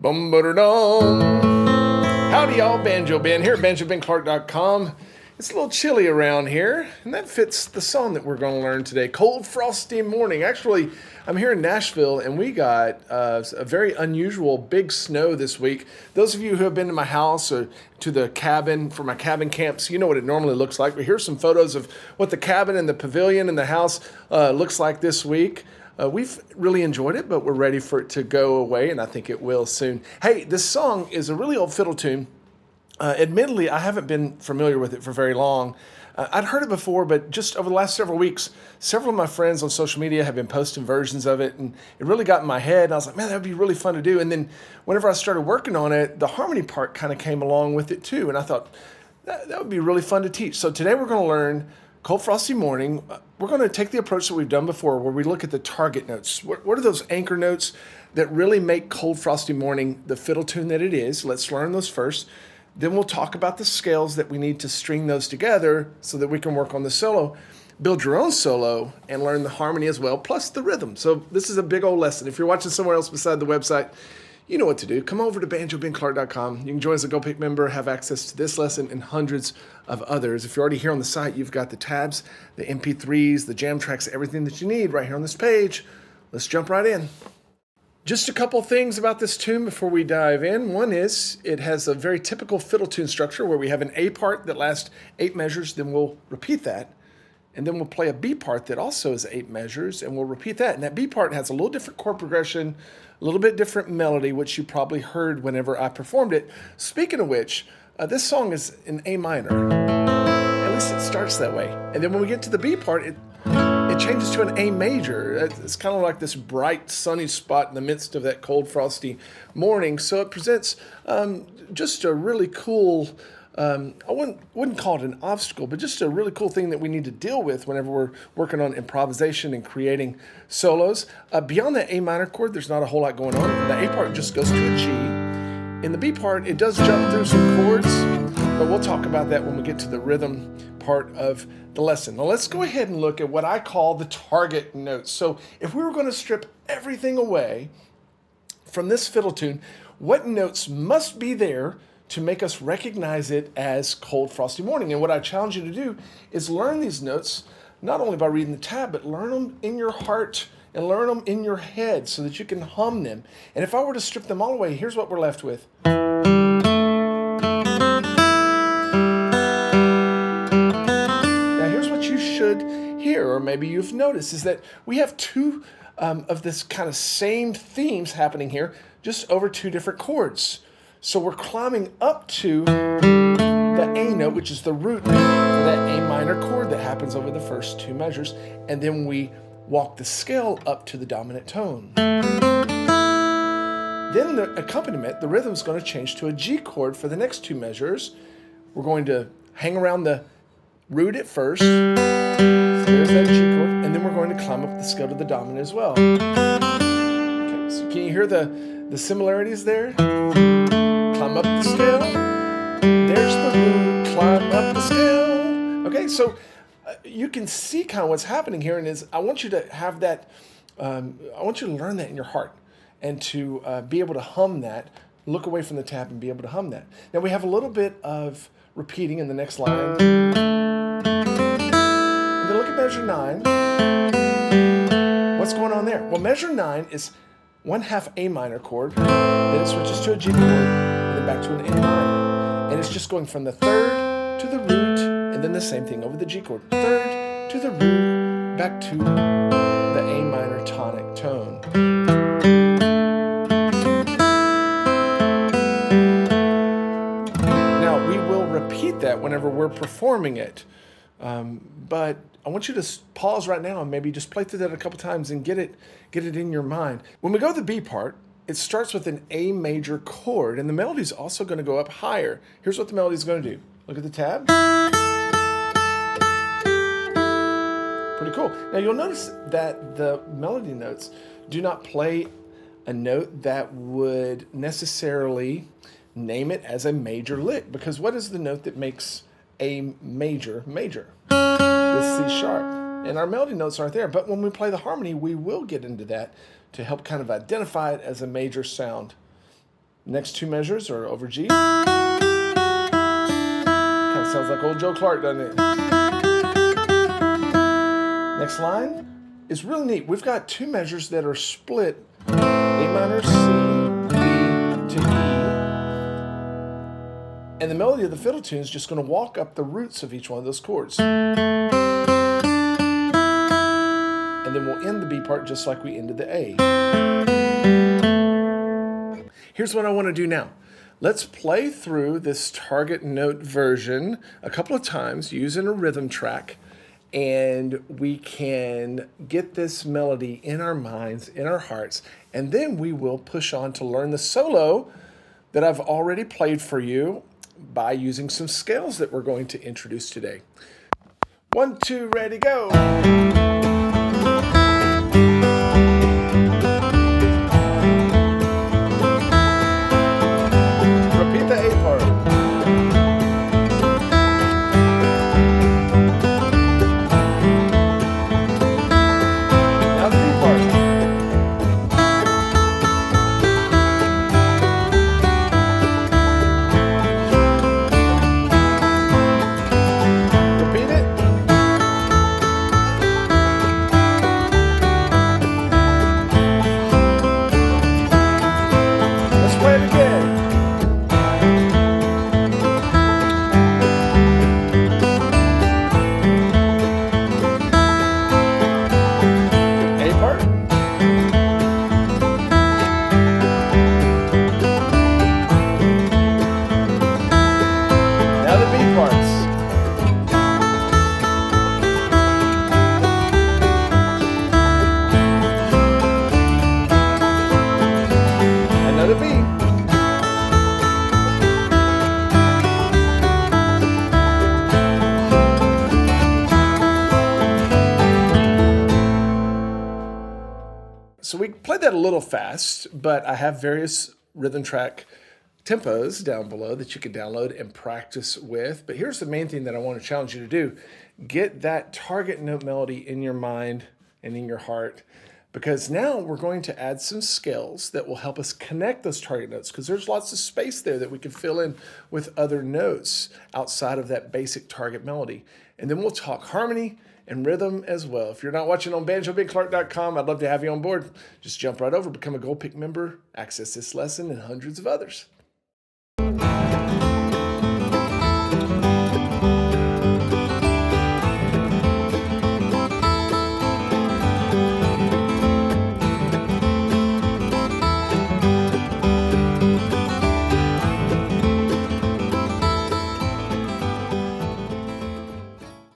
Bum ba dum. Howdy y'all, Banjo Ben here at banjobenclark.com. It's a little chilly around here, and that fits the song that we're going to learn today. Cold, frosty morning. Actually, I'm here in Nashville, and we got a very unusual big snow this week. Those of you who have been to my house or to the cabin for my cabin camps, you know what it normally looks like. But here's some photos of what the cabin and the pavilion and the house looks like this week. We've really enjoyed it, but we're ready for it to go away, and I think it will soon. Hey, this song is a really old fiddle tune. Admittedly, I haven't been familiar with it for very long. I'd heard it before, but just over the last several weeks, several of my friends on social media have been posting versions of it, and it really got in my head. And I was like, man, that would be really fun to do. And then whenever I started working on it, the harmony part kind of came along with it too. And I thought, that would be really fun to teach. So today we're going to learn Cold Frosty Morning. We're going to take the approach that we've done before, where we look at the target notes. What are those anchor notes that really make Cold Frosty Morning the fiddle tune that it is? Let's learn those first. Then we'll talk about the scales that we need to string those together so that we can work on the solo, build your own solo, and learn the harmony as well, plus the rhythm. So this is a big old lesson. If you're watching somewhere else beside the website, you know what to do. Come over to banjobenclark.com. You can join as a GoPick member, have access to this lesson and hundreds of others. If you're already here on the site, you've got the tabs, the MP3s, the jam tracks, everything that you need right here on this page. Let's jump right in. Just a couple things about this tune before we dive in. One is it has a very typical fiddle tune structure where we have an A part that lasts 8 measures, then we'll repeat that. And then we'll play a B part that also is 8 measures, and we'll repeat that. And that B part has a little different chord progression, a little bit different melody, which you probably heard whenever I performed it. Speaking of which, this song is in A minor. At least it starts that way. And then when we get to the B part, it changes to an A major. It's kind of like this bright, sunny spot in the midst of that cold, frosty morning. So it presents just a really cool, I wouldn't call it an obstacle, but just a really cool thing that we need to deal with whenever we're working on improvisation and creating solos. Beyond that A minor chord, there's not a whole lot going on. The A part just goes to a G. In the B part, it does jump through some chords, but we'll talk about that when we get to the rhythm part of the lesson. Now let's go ahead and look at what I call the target notes. So if we were going to strip everything away from this fiddle tune, what notes must be there to make us recognize it as Cold Frosty Morning? And what I challenge you to do is learn these notes, not only by reading the tab, but learn them in your heart and learn them in your head so that you can hum them. And if I were to strip them all away, here's what we're left with. Here, or maybe you've noticed, is that we have two of this kind of same themes happening here, just over 2 different chords. So we're climbing up to the A note, which is the root for that A minor chord that happens over the first 2 measures, and then we walk the scale up to the dominant tone. Then the accompaniment, the rhythm, is going to change to a G chord for the next 2 measures. We're going to hang around the root at first. There's that G chord, and then we're going to climb up the scale to the dominant as well. Okay, so can you hear the similarities there? Climb up the scale. There's the root. Climb up the scale. Okay, so you can see kind of what's happening here, and I want you to have that. I want you to learn that in your heart, and to be able to hum that. Look away from the tab and be able to hum that. Now we have a little bit of repeating in the next line. Then look at measure 9. What's going on there? Well, measure 9 is 1/2 A minor chord, then it switches to a G chord, and then back to an A minor. And it's just going from the 3rd to the root, and then the same thing over the G chord. 3rd to the root, back to the A minor tonic tone. Now, we will repeat that whenever we're performing it. But I want you to pause right now and maybe just play through that a couple times and get it in your mind. When we go to the B part, it starts with an A major chord, and the melody is also going to go up higher. Here's what the melody is going to do. Look at the tab. Pretty cool. Now you'll notice that the melody notes do not play a note that would necessarily name it as a major lick, because what is the note that makes A major major? This C sharp. And our melody notes aren't there, but when we play the harmony, we will get into that to help kind of identify it as a major sound. Next two measures are over G. Kind of sounds like old Joe Clark, doesn't it? Next line is really neat. We've got two measures that are split, A minor, C, B to E. And the melody of the fiddle tune is just going to walk up the roots of each one of those chords. And then we'll end the B part just like we ended the A. Here's what I want to do now. Let's play through this target note version a couple of times using a rhythm track, and we can get this melody in our minds, in our hearts, and then we will push on to learn the solo that I've already played for you by using some scales that we're going to introduce today. 1, 2, ready, go! Repeat the A part. Now the B part. Repeat it. Let's play it again. A part. Now the B parts. Another B. So we played that a little fast, but I have various rhythm track tempos down below that you can download and practice with. But here's the main thing that I want to challenge you to do. Get that target note melody in your mind and in your heart, because now we're going to add some scales that will help us connect those target notes, because there's lots of space there that we can fill in with other notes outside of that basic target melody. And then we'll talk harmony and rhythm as well. If you're not watching on banjobigclark.com, I'd love to have you on board. Just jump right over, become a Gold Pick member, access this lesson and hundreds of others.